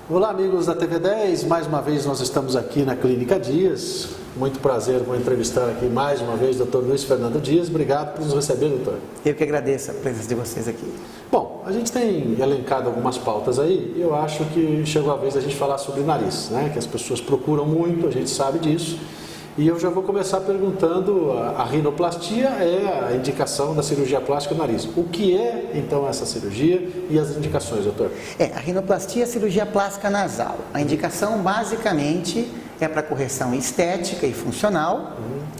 Olá, amigos da TV10, mais uma vez nós estamos aqui na Clínica Dias. Muito prazer, vou entrevistar aqui mais uma vez o Dr. Luiz Fernando Dias. Obrigado por nos receber, doutor. Eu que agradeço a presença de vocês aqui. Bom, a gente tem elencado algumas pautas aí, e eu acho que chegou a vez da gente falar sobre nariz, né? Que as pessoas procuram muito, a gente sabe disso. E eu já vou começar perguntando, a rinoplastia é a indicação da cirurgia plástica do nariz. O que é, então, essa cirurgia e as indicações, doutor? A rinoplastia é a cirurgia plástica nasal. A indicação, basicamente, é para correção estética e funcional.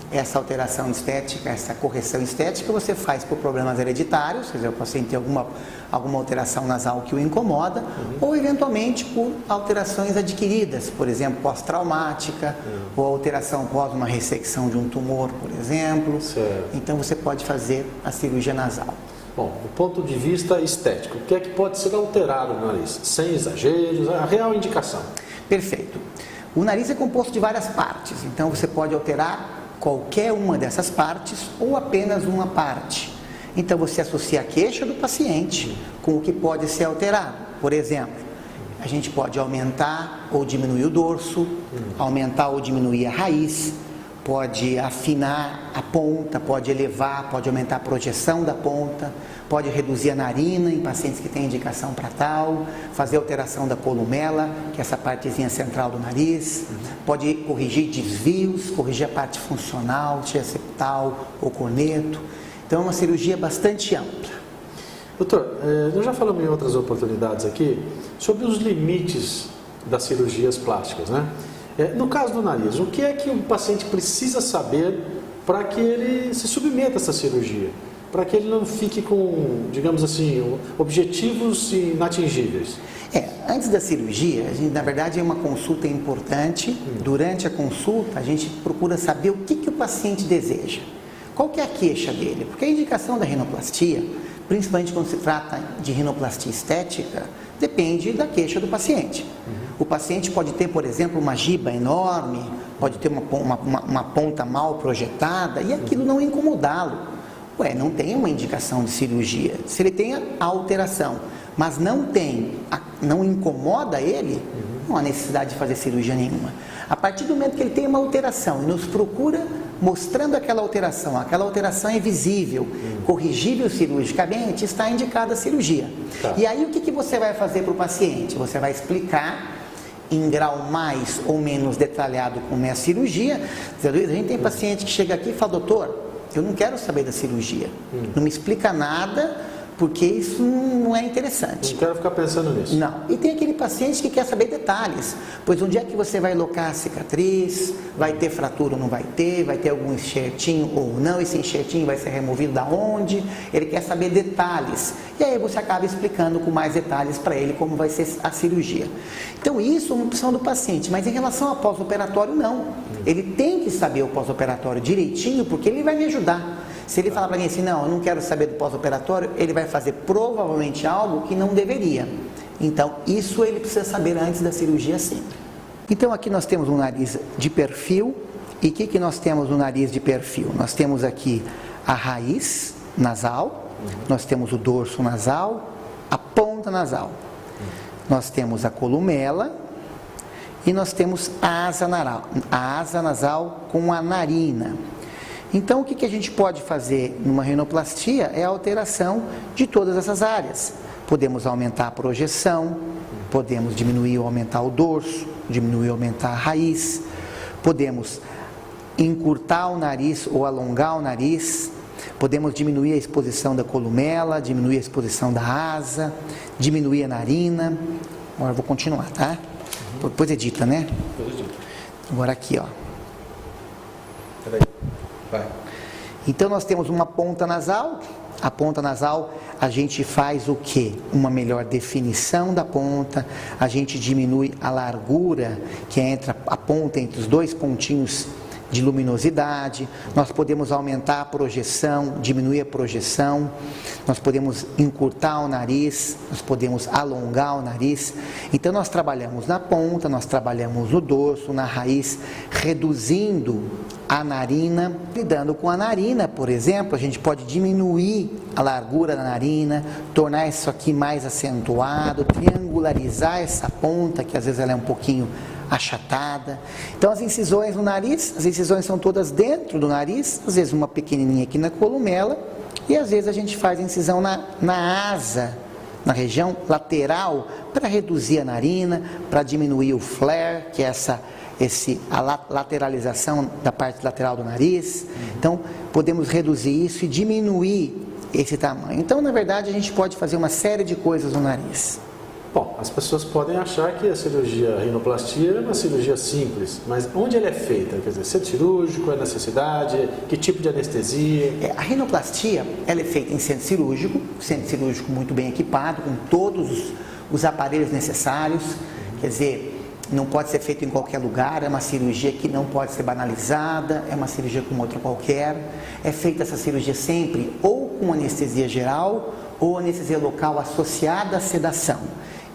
Essa alteração estética, essa correção estética você faz por problemas hereditários, quer dizer, o paciente tem alguma alteração nasal que o incomoda, ou eventualmente por alterações adquiridas, por exemplo, pós-traumática, ou alteração pós uma ressecção de um tumor, por exemplo. Certo. Então você pode fazer a cirurgia nasal. Bom, do ponto de vista estético, o que é que pode ser alterado no nariz? Sem exageros, a real indicação. Perfeito. O nariz é composto de várias partes, então você pode alterar qualquer uma dessas partes ou apenas uma parte. Então você associa a queixa do paciente com o que pode ser alterado. Por exemplo, a gente pode aumentar ou diminuir o dorso, aumentar ou diminuir a raiz, pode afinar a ponta, pode elevar, pode aumentar a projeção da ponta, pode reduzir a narina em pacientes que têm indicação para tal, fazer alteração da columela, que é essa partezinha central do nariz, pode corrigir desvios, corrigir a parte funcional, tia septal ou corneto. Então é uma cirurgia bastante ampla. Doutor, nós já falamos em outras oportunidades aqui sobre os limites das cirurgias plásticas, né? No caso do nariz, o que é que o paciente precisa saber para que ele se submeta a essa cirurgia? Para que ele não fique com, digamos assim, objetivos inatingíveis? Antes da cirurgia, na verdade é uma consulta importante. Durante a consulta, a gente procura saber o que o paciente deseja. Qual que é a queixa dele? Porque a indicação da rinoplastia, principalmente quando se trata de rinoplastia estética, depende da queixa do paciente. O paciente pode ter, por exemplo, uma giba enorme, pode ter uma ponta mal projetada e aquilo não incomodá-lo. Não tem uma indicação de cirurgia. Se ele tem a alteração, mas não incomoda ele, não há necessidade de fazer cirurgia nenhuma. A partir do momento que ele tem uma alteração e nos procura mostrando aquela alteração é visível, corrigível cirurgicamente, está indicada a cirurgia. Tá. E aí o que você vai fazer para o paciente? Você vai explicar em grau mais ou menos detalhado como é a cirurgia. Zé Luiz, a gente tem paciente que chega aqui e fala, doutor, eu não quero saber da cirurgia, não me explica nada, porque isso não é interessante. Não quero ficar pensando nisso. Não. E tem aquele paciente que quer saber detalhes, pois onde é que você vai locar a cicatriz, vai ter fratura ou não vai ter algum enxertinho ou não, esse enxertinho vai ser removido da onde, ele quer saber detalhes. E aí você acaba explicando com mais detalhes para ele como vai ser a cirurgia. Então isso é uma opção do paciente, mas em relação ao pós-operatório não. Ele tem que saber o pós-operatório direitinho, porque ele vai me ajudar. Se ele falar para mim assim, não, eu não quero saber do pós-operatório, ele vai fazer provavelmente algo que não deveria. Então, isso ele precisa saber antes da cirurgia sim. Então, aqui nós temos um nariz de perfil. E o que nós temos no nariz de perfil? Nós temos aqui a raiz nasal, nós temos o dorso nasal, a ponta nasal. Nós temos a columela e nós temos a asa nasal com a narina. Então, o que a gente pode fazer numa rinoplastia é a alteração de todas essas áreas. Podemos aumentar a projeção, podemos diminuir ou aumentar o dorso, diminuir ou aumentar a raiz, podemos encurtar o nariz ou alongar o nariz, podemos diminuir a exposição da columela, diminuir a exposição da asa, diminuir a narina. Agora eu vou continuar, tá? Depois edita, né? Agora aqui, ó. Vai. Então nós temos uma ponta nasal. A ponta nasal, a gente faz o quê? Uma melhor definição da ponta, a gente diminui a largura que é entre a ponta, entre os dois pontinhos de luminosidade, nós podemos aumentar a projeção, diminuir a projeção, nós podemos encurtar o nariz, nós podemos alongar o nariz. Então nós trabalhamos na ponta, nós trabalhamos no dorso, na raiz, reduzindo a narina. Lidando com a narina, por exemplo, a gente pode diminuir a largura da narina, tornar isso aqui mais acentuado, triangularizar essa ponta, que às vezes ela é um pouquinho achatada. Então as incisões no nariz, as incisões são todas dentro do nariz, às vezes uma pequenininha aqui na columela, e às vezes a gente faz incisão na asa, na região lateral, para reduzir a narina, para diminuir o flare, que é a lateralização da parte lateral do nariz. Então podemos reduzir isso e diminuir esse tamanho. Então na verdade a gente pode fazer uma série de coisas no nariz. Bom, as pessoas podem achar que a cirurgia rinoplastia é uma cirurgia simples, mas onde ela é feita? Quer dizer, centro cirúrgico, é necessidade, que tipo de anestesia? A rinoplastia, ela é feita em centro cirúrgico muito bem equipado, com todos os aparelhos necessários, quer dizer, não pode ser feito em qualquer lugar, é uma cirurgia que não pode ser banalizada, é uma cirurgia como outra qualquer. É feita essa cirurgia sempre ou com anestesia geral ou anestesia local associada à sedação.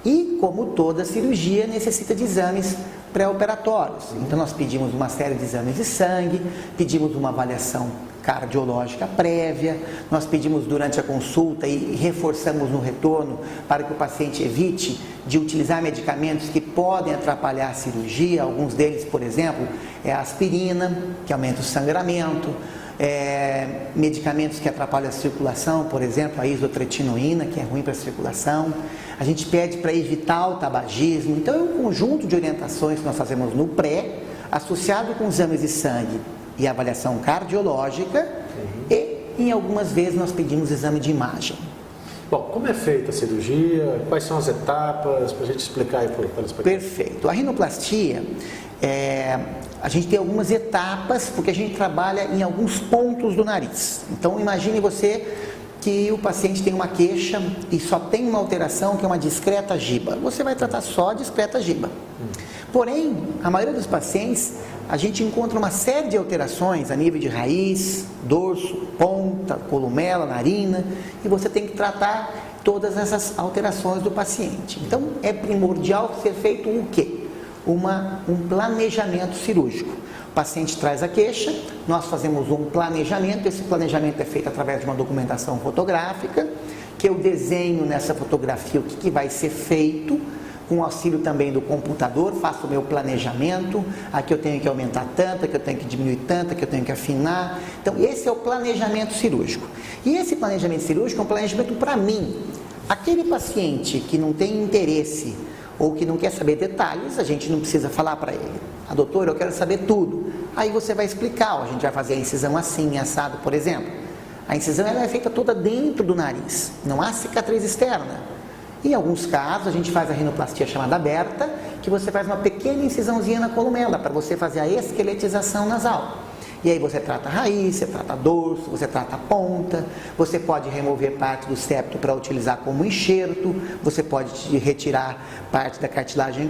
E, como toda cirurgia, necessita de exames pré-operatórios. Então, nós pedimos uma série de exames de sangue, pedimos uma avaliação cardiológica prévia, nós pedimos durante a consulta e reforçamos no retorno para que o paciente evite de utilizar medicamentos que podem atrapalhar a cirurgia. Alguns deles, por exemplo, é a aspirina, que aumenta o sangramento, medicamentos que atrapalham a circulação, por exemplo, a isotretinoína, que é ruim para a circulação. A gente pede para evitar o tabagismo. Então, é um conjunto de orientações que nós fazemos no pré, associado com exames de sangue e avaliação cardiológica, e em algumas vezes nós pedimos exame de imagem. Bom, como é feita a cirurgia? Quais são as etapas? Para a gente explicar aí para os pacientes. Perfeito. A rinoplastia, a gente tem algumas etapas, porque a gente trabalha em alguns pontos do nariz. Então, imagine você que o paciente tem uma queixa e só tem uma alteração, que é uma discreta giba. Você vai tratar só a discreta giba. Porém, a maioria dos pacientes, a gente encontra uma série de alterações a nível de raiz, dorso, ponta, columela, narina, e você tem que tratar todas essas alterações do paciente. Então, é primordial ser feito o quê? Um planejamento cirúrgico. O paciente traz a queixa, nós fazemos um planejamento, esse planejamento é feito através de uma documentação fotográfica, que eu desenho nessa fotografia o que vai ser feito, com o auxílio também do computador, faço o meu planejamento, aqui eu tenho que aumentar tanto, aqui eu tenho que diminuir tanto, aqui eu tenho que afinar. Então, esse é o planejamento cirúrgico. E esse planejamento cirúrgico é um planejamento para mim. Aquele paciente que não tem interesse ou que não quer saber detalhes, a gente não precisa falar para ele. Doutor, eu quero saber tudo. Aí você vai explicar, a gente vai fazer a incisão assim, assado, por exemplo. A incisão ela é feita toda dentro do nariz, não há cicatriz externa. Em alguns casos, a gente faz a rinoplastia chamada aberta, que você faz uma pequena incisãozinha na columela, para você fazer a esqueletização nasal. E aí você trata a raiz, você trata dorso, você trata a ponta, você pode remover parte do septo para utilizar como enxerto, você pode retirar parte da cartilagem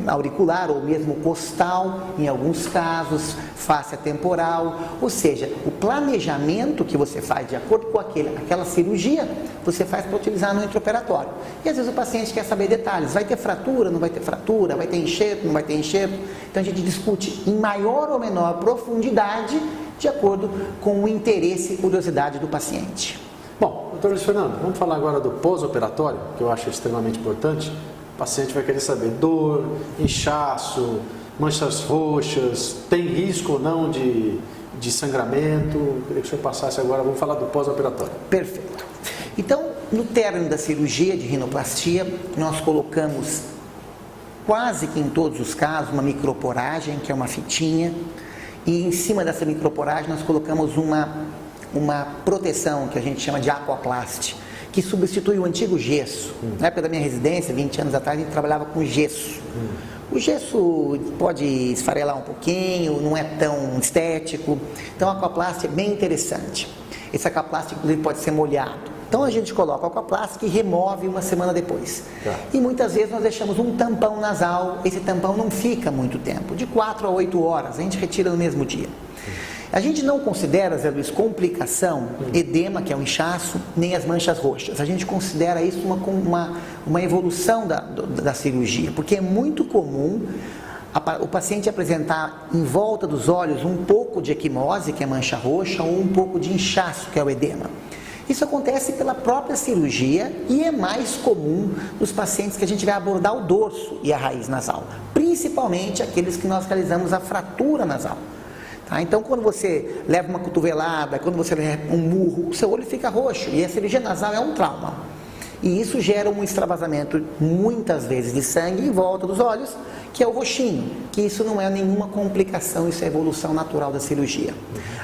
auricular ou mesmo costal, em alguns casos, fáscia temporal. Ou seja, o planejamento que você faz de acordo com aquela cirurgia, você faz para utilizar no intraoperatório. E às vezes o paciente quer saber detalhes, vai ter fratura, não vai ter fratura, vai ter enxerto, não vai ter enxerto. Então a gente discute em maior ou menor profundidade, de acordo com o interesse e curiosidade do paciente. Bom, doutor Luiz Fernando, vamos falar agora do pós-operatório, que eu acho extremamente importante. O paciente vai querer saber dor, inchaço, manchas roxas, tem risco ou não de sangramento. Eu queria que o senhor passasse agora, vamos falar do pós-operatório. Perfeito. Então, no término da cirurgia de rinoplastia, nós colocamos quase que em todos os casos uma microporagem, que é uma fitinha, e em cima dessa microporagem nós colocamos uma proteção que a gente chama de aquaplast, que substitui o antigo gesso. Na época da minha residência, 20 anos atrás, a gente trabalhava com gesso. O gesso pode esfarelar um pouquinho, não é tão estético, então a aquaplast é bem interessante. Esse aquaplast, inclusive, pode ser molhado. Então a gente coloca aquaplástica e remove uma semana depois. Tá. E muitas vezes nós deixamos um tampão nasal, esse tampão não fica muito tempo, de 4 a 8 horas, a gente retira no mesmo dia. A gente não considera, Zé Luiz, complicação, edema, que é um inchaço, nem as manchas roxas. A gente considera isso uma evolução da cirurgia, porque é muito comum o paciente apresentar em volta dos olhos um pouco de equimose, que é mancha roxa, ou um pouco de inchaço, que é o edema. Isso acontece pela própria cirurgia e é mais comum nos pacientes que a gente vai abordar o dorso e a raiz nasal, principalmente aqueles que nós realizamos a fratura nasal. Tá? Então, quando você leva uma cotovelada, quando você leva um murro, o seu olho fica roxo e a cirurgia nasal é um trauma. E isso gera um extravasamento, muitas vezes, de sangue em volta dos olhos, que é o roxinho, que isso não é nenhuma complicação, isso é evolução natural da cirurgia.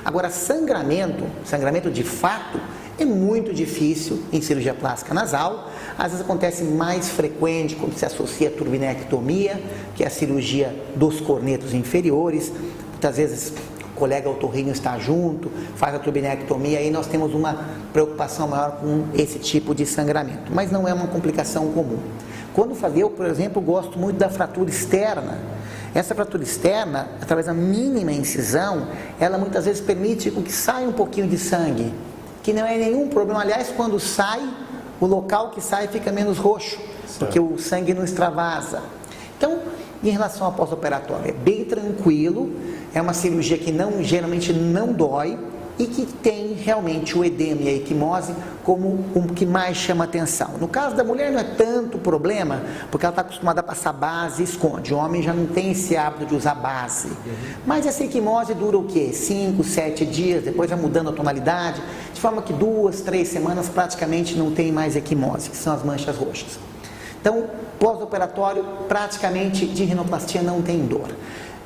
Agora, sangramento de fato, é muito difícil em cirurgia plástica nasal. Às vezes acontece mais frequente quando se associa a turbinectomia, que é a cirurgia dos cornetos inferiores. Muitas vezes o colega otorrino está junto, faz a turbinectomia, aí nós temos uma preocupação maior com esse tipo de sangramento, mas não é uma complicação comum. Quando eu, por exemplo, gosto muito da fratura externa. Essa fratura externa, através da mínima incisão, ela muitas vezes permite que saia um pouquinho de sangue, que não é nenhum problema. Aliás, quando sai, o local que sai fica menos roxo, porque o sangue não extravasa. Então, em relação ao pós-operatório, é bem tranquilo, é uma cirurgia que geralmente não dói e que tem realmente o edema e a equimose como o que mais chama atenção. No caso da mulher não é tanto problema, porque ela está acostumada a passar base e esconde. O homem já não tem esse hábito de usar base. Mas essa equimose dura o quê? 5, 7 dias, depois vai mudando a tonalidade, de forma que 2, 3 semanas praticamente não tem mais equimose, que são as manchas roxas. Então, pós-operatório, praticamente de rinoplastia não tem dor.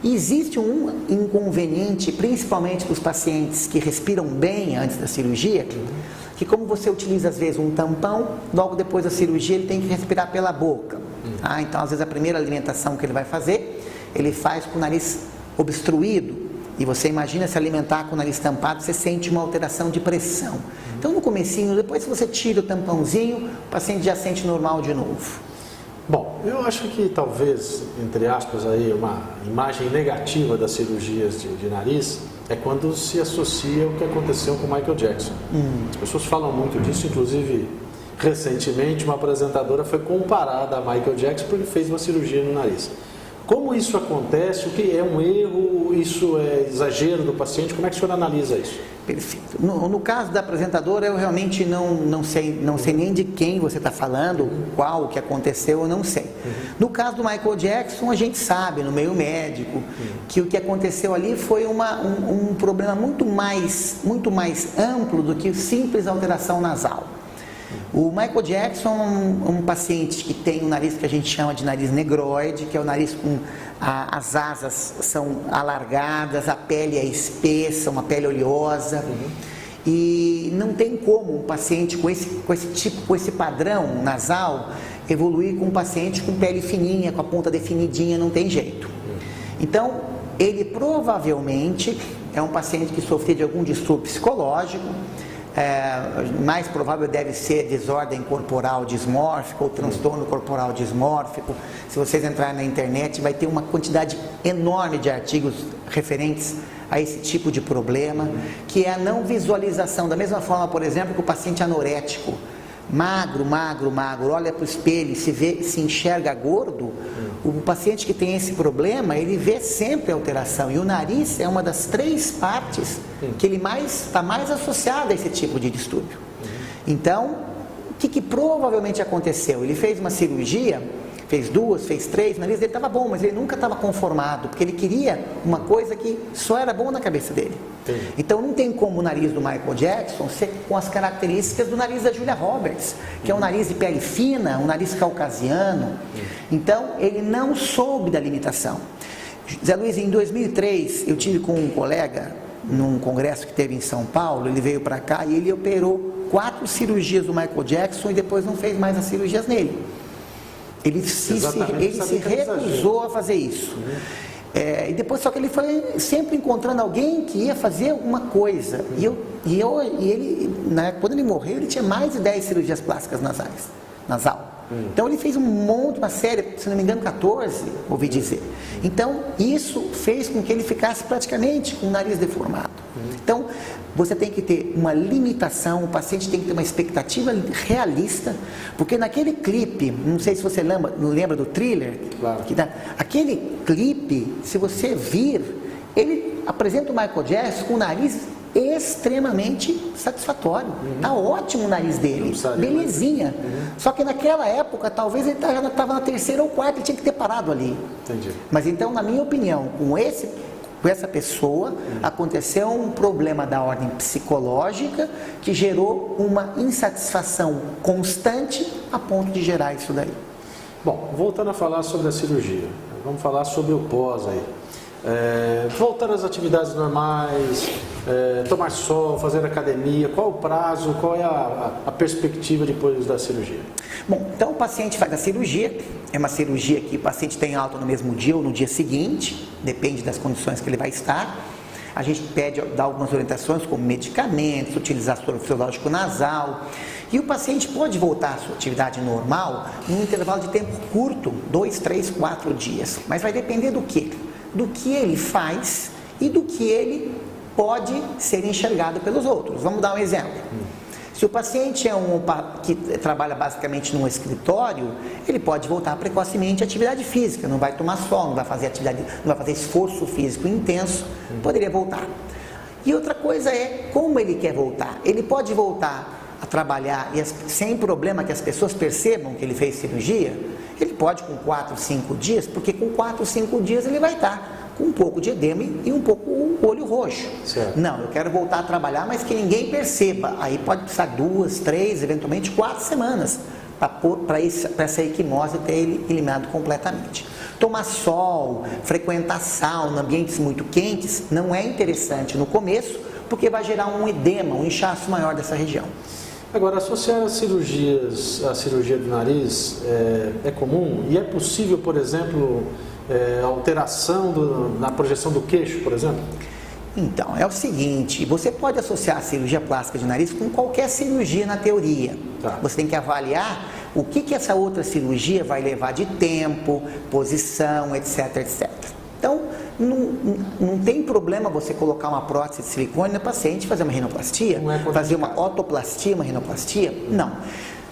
Existe um inconveniente, principalmente para os pacientes que respiram bem antes da cirurgia, que como você utiliza às vezes um tampão, logo depois da cirurgia ele tem que respirar pela boca. Tá? Então, às vezes a primeira alimentação que ele vai fazer, ele faz com o nariz obstruído. E você imagina se alimentar com o nariz tampado, você sente uma alteração de pressão. Então, no comecinho, depois que você tira o tampãozinho, o paciente já sente normal de novo. Bom, eu acho que talvez, entre aspas, aí, uma imagem negativa das cirurgias de nariz é quando se associa o que aconteceu com o Michael Jackson. As pessoas falam muito disso, inclusive, recentemente, uma apresentadora foi comparada a Michael Jackson porque fez uma cirurgia no nariz. Como isso acontece? O que é um erro? Isso é exagero do paciente? Como é que o senhor analisa isso? Perfeito. No caso da apresentadora, eu realmente não sei nem de quem você está falando, qual o que aconteceu, eu não sei. No caso do Michael Jackson, a gente sabe, no meio médico, que o que aconteceu ali foi um problema muito mais amplo do que simples alteração nasal. O Michael Jackson é um paciente que tem um nariz que a gente chama de nariz negroide, que é o nariz com as asas são alargadas, a pele é espessa, uma pele oleosa. E não tem como um paciente com esse padrão nasal evoluir com um paciente com pele fininha, com a ponta definidinha, não tem jeito. Então, ele provavelmente é um paciente que sofreu de algum distúrbio psicológico. Mais provável deve ser desordem corporal dismórfica ou transtorno corporal dismórfico. Se vocês entrarem na internet, vai ter uma quantidade enorme de artigos referentes a esse tipo de problema, que é a não visualização. Da mesma forma, por exemplo, que o paciente anorético, magro, olha para o espelho e se enxerga gordo, o paciente que tem esse problema, ele vê sempre alteração. E o nariz é uma das 3 partes que ele está mais associado a esse tipo de distúrbio. Então, o que provavelmente aconteceu? Ele fez uma cirurgia, fez 2, fez 3, o nariz dele estava bom, mas ele nunca estava conformado, porque ele queria uma coisa que só era bom na cabeça dele. Então não tem como o nariz do Michael Jackson ser com as características do nariz da Julia Roberts, que é um nariz de pele fina, um nariz caucasiano. Então ele não soube da limitação. Zé Luiz, em 2003 eu tive com um colega num congresso que teve em São Paulo, ele veio para cá e ele operou 4 cirurgias do Michael Jackson e depois não fez mais as cirurgias nele. Ele se recusou a fazer isso. E depois, só que ele foi sempre encontrando alguém que ia fazer alguma coisa. E eu E ele, quando ele morreu, ele tinha mais de 10 cirurgias plásticas nasal. Então ele fez uma série, se não me engano, 14, ouvi dizer. Então isso fez com que ele ficasse praticamente com o nariz deformado. Então você tem que ter uma limitação, o paciente tem que ter uma expectativa realista, porque naquele clipe, não sei se você lembra do Thriller, claro. Aquele clipe, se você vir, ele apresenta o Michael Jackson com o nariz extremamente satisfatório. Tá ótimo o nariz dele, belezinha. Só que naquela época, talvez ele já estava na terceira ou quarta, ele tinha que ter parado ali. Entendi. Mas então, na minha opinião, com essa pessoa, aconteceu um problema da ordem psicológica que gerou uma insatisfação constante a ponto de gerar isso daí. Bom, voltando a falar sobre a cirurgia, vamos falar sobre o pós aí. Voltar às atividades normais, tomar sol, fazer academia, qual o prazo, qual é a perspectiva depois da cirurgia? Bom, então o paciente faz a cirurgia, é uma cirurgia que o paciente tem alta no mesmo dia ou no dia seguinte, depende das condições que ele vai estar. A gente dá algumas orientações como medicamentos, utilizar soro fisiológico nasal, e o paciente pode voltar à sua atividade normal num intervalo de tempo curto, 2, 3, 4 dias, mas vai depender do quê? Do que ele faz e do que ele pode ser enxergado pelos outros. Vamos dar um exemplo. Se o paciente é que trabalha basicamente num escritório, ele pode voltar precocemente à atividade física, não vai tomar sol, não vai fazer esforço físico intenso, poderia voltar. E outra coisa é como ele quer voltar. Ele pode voltar a trabalhar sem problema que as pessoas percebam que ele fez cirurgia. Ele pode com 4, 5 dias, porque com 4, 5 dias ele vai estar com um pouco de edema e um pouco o olho roxo. Certo. Não, eu quero voltar a trabalhar, mas que ninguém perceba. Aí pode precisar 2, 3, eventualmente 4 semanas para essa equimose ter ele eliminado completamente. Tomar sol, frequentar sauna, ambientes muito quentes, não é interessante no começo, porque vai gerar um edema, um inchaço maior dessa região. Agora, associar as cirurgias à cirurgia do nariz é comum? E é possível, por exemplo, alteração na projeção do queixo, por exemplo? Então, é o seguinte, você pode associar a cirurgia plástica de nariz com qualquer cirurgia na teoria. Tá. Você tem que avaliar o que essa outra cirurgia vai levar de tempo, posição, etc, etc. Então, não tem problema você colocar uma prótese de silicone no paciente, fazer uma rinoplastia, fazer uma otoplastia, uma rinoplastia, não.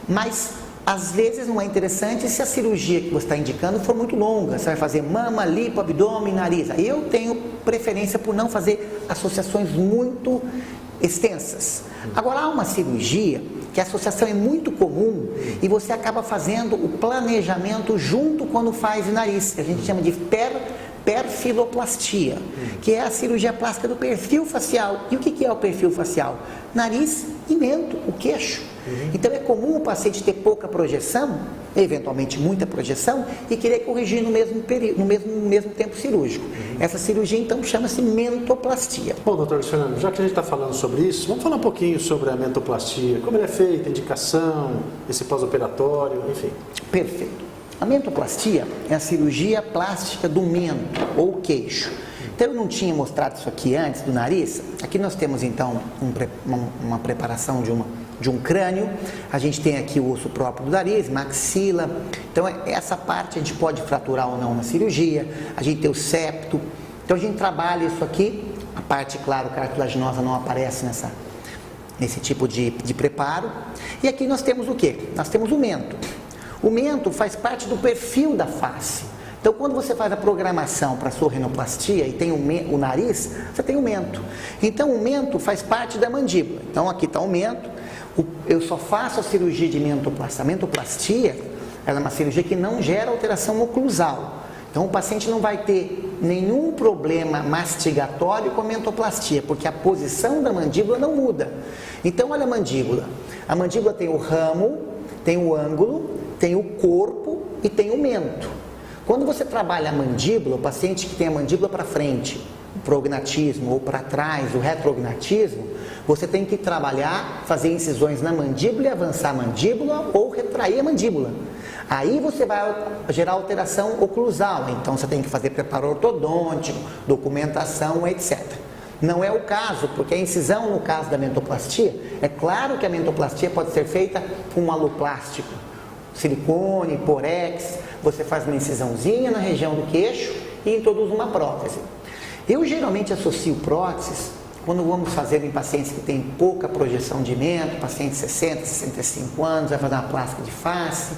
Mas, às vezes, não é interessante se a cirurgia que você está indicando for muito longa. Você vai fazer mama, lipo, abdômen, nariz. Aí eu tenho preferência por não fazer associações muito extensas. Agora, há uma cirurgia que a associação é muito comum e você acaba fazendo o planejamento junto quando faz o nariz, que a gente chama de perfiloplastia, que é a cirurgia plástica do perfil facial. E o que é o perfil facial? Nariz e mento, o queixo. Então é comum o paciente ter pouca projeção, eventualmente muita projeção, e querer corrigir no mesmo período, no mesmo tempo cirúrgico. Essa cirurgia então chama-se mentoplastia. Bom, doutor Fernando, já que a gente está falando sobre isso, vamos falar um pouquinho sobre a mentoplastia, como ela é feita, indicação, esse pós-operatório, enfim. Perfeito. A mentoplastia é a cirurgia plástica do mento ou queixo. Então eu não tinha mostrado isso aqui antes do nariz. Aqui nós temos então uma preparação de um crânio. A gente tem aqui o osso próprio do nariz, maxila. Então essa parte a gente pode fraturar ou não na cirurgia. A gente tem o septo. Então a gente trabalha isso aqui. A parte, claro, cartilaginosa não aparece nesse tipo de preparo. E aqui nós temos o quê? Nós temos o mento. O mento faz parte do perfil da face. Então, quando você faz a programação para a sua rinoplastia e tem o nariz, você tem o mento. Então, o mento faz parte da mandíbula. Então, aqui está o mento. Eu só faço a cirurgia de mentoplastia. A mentoplastia, ela é uma cirurgia que não gera alteração oclusal. Então, o paciente não vai ter nenhum problema mastigatório com a mentoplastia, porque a posição da mandíbula não muda. Então, olha a mandíbula. A mandíbula tem o ramo, tem o ângulo, tem o corpo e tem o mento. Quando você trabalha a mandíbula, o paciente que tem a mandíbula para frente, o prognatismo, ou para trás, o retrognatismo, você tem que trabalhar, fazer incisões na mandíbula e avançar a mandíbula ou retrair a mandíbula. Aí você vai gerar alteração oclusal, então você tem que fazer preparo ortodôntico, documentação, etc. Não é o caso, porque a incisão no caso da mentoplastia, é claro que a mentoplastia pode ser feita com um aloplástico, silicone, porex, você faz uma incisãozinha na região do queixo e introduz uma prótese. Eu geralmente associo próteses quando vamos fazer em pacientes que têm pouca projeção de mento, pacientes de 60, 65 anos, vai fazer uma plástica de face,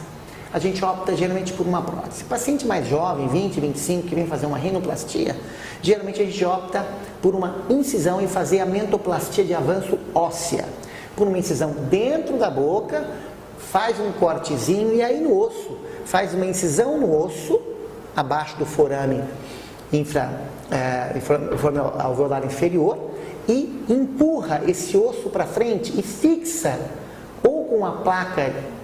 a gente opta geralmente por uma prótese. Paciente mais jovem, 20, 25, que vem fazer uma rinoplastia, geralmente a gente opta por uma incisão e fazer a mentoplastia de avanço óssea, por uma incisão dentro da boca, faz um cortezinho e aí no osso, faz uma incisão no osso, abaixo do forame alveolar inferior, e empurra esse osso para frente e fixa ou com uma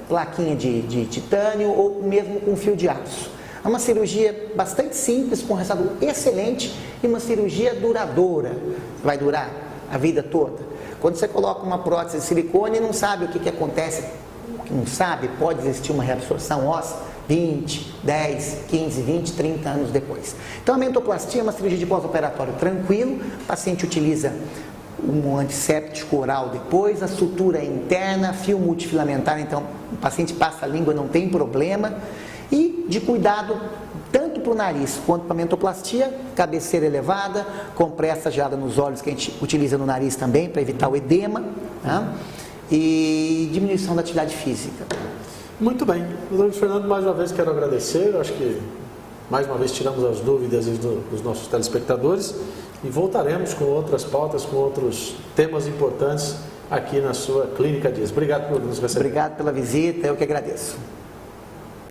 plaquinha de titânio ou mesmo com fio de aço. É uma cirurgia bastante simples, com um resultado excelente e uma cirurgia duradoura, vai durar a vida toda. Quando você coloca uma prótese de silicone e não sabe o que acontece, não sabe, pode existir uma reabsorção óssea 20, 10, 15, 20, 30 anos depois. Então a mentoplastia é uma cirurgia de pós-operatório tranquilo, o paciente utiliza um antisséptico oral depois, a sutura é interna, fio multifilamentar, então o paciente passa a língua, não tem problema, e de cuidado tanto para o nariz quanto para a mentoplastia, cabeceira elevada, compressa gelada nos olhos que a gente utiliza no nariz também para evitar o edema, né? E diminuição da atividade física. Muito bem. Doutor Fernando, mais uma vez quero agradecer. Eu acho que mais uma vez tiramos as dúvidas dos nossos telespectadores e voltaremos com outras pautas, com outros temas importantes aqui na sua Clínica Dias. Obrigado por nos receber. Obrigado pela visita, eu que agradeço.